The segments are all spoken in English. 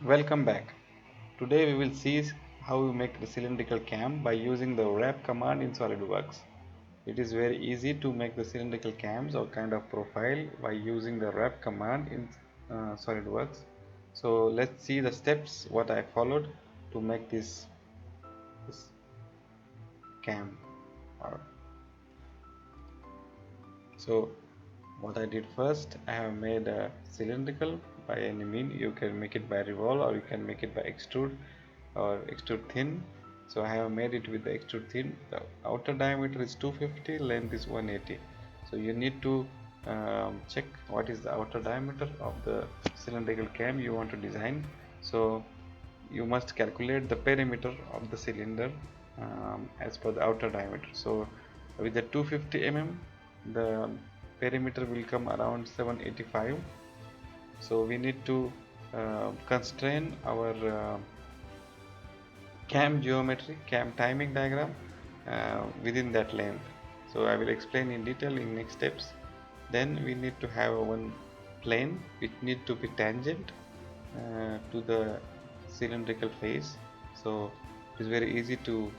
Welcome back. Today we will see how we make the cylindrical cam by using the wrap command in Solidworks. It is very easy to make the cylindrical cams or kind of profile by using the wrap command in Solidworks. So let's see the steps what I followed to make this cam. So what I did first, I have made a cylindrical by any mean. You can make it by revolve or you can make it by extrude or extrude thin. So I have made it with the extrude thin. The outer diameter is 250, length is 180. So you need to check what is the outer diameter of the cylindrical cam you want to design. So you must calculate the perimeter of the cylinder as per the outer diameter. So with the 250 mm, the perimeter will come around 785. So we need to constrain our cam geometry, cam timing diagram within that length. So I will explain in detail in next steps. Then we need to have one plane which need to be tangent to the cylindrical face. So it is very easy to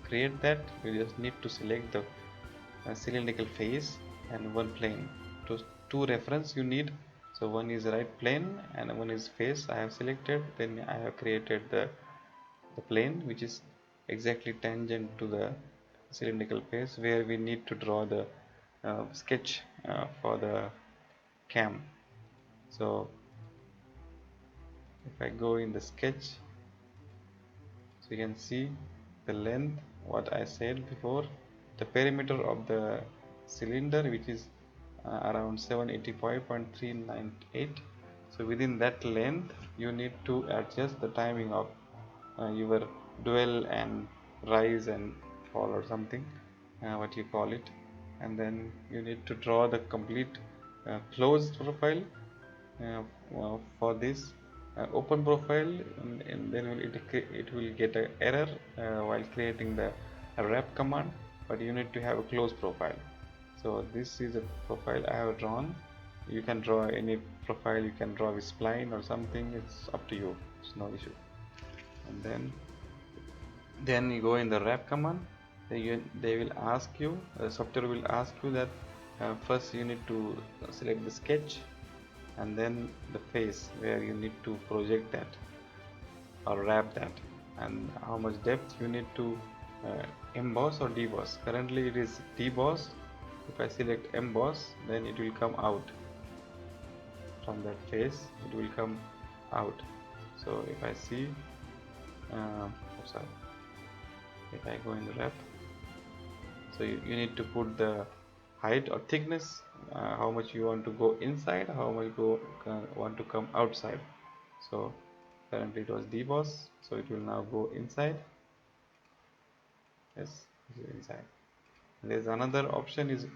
create that. We just need to select the cylindrical face and one plane. Two reference you need. So one is right plane and one is face. I have selected. Then I have created the plane which is exactly tangent to the cylindrical face, where we need to draw the sketch for the cam. So if I go in the sketch, so you can see the length what I said before, the perimeter of the cylinder which is around 785.398. so within that length you need to adjust the timing of your dwell and rise and fall or something, what you call it, and then you need to draw the complete closed profile for this open profile, and then it will get an error while creating the wrap command, but you need to have a closed profile. So this is a profile I have drawn. You can draw any profile, you can draw with spline or something, it's up to you, it's no issue. And then you go in the wrap command. They will ask you, the software will ask you that first you need to select the sketch and then the face where you need to project that or wrap that, and how much depth you need to emboss or deboss. Currently it is debossed. If I select emboss, then it will come out from that face, it will come out. So if I see sorry, if I go in the wrap, so you need to put the height or thickness, how much you want to go inside, how much want to come outside. So currently it was deboss, so it will now go inside. Yes, inside. There's another option is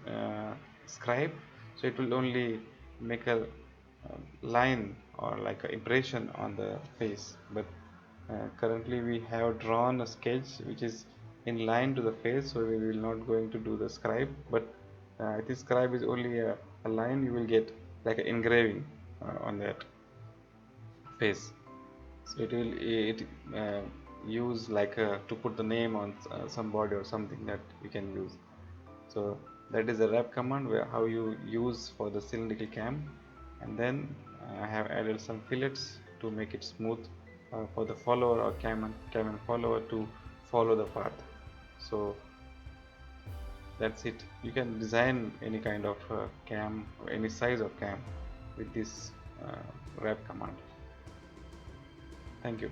scribe, so it will only make a line or like an impression on the face, but currently we have drawn a sketch which is in line to the face, so we will not going to do the scribe, but this scribe is only a line you will get like an engraving on that face. So it use like to put the name on somebody or something that you can use. So that is the wrap command, where how you use for the cylindrical cam. And then I have added some fillets to make it smooth for the follower or cam and follower to follow the path. So that's it. You can design any kind of cam or any size of cam with this wrap command. Thank you.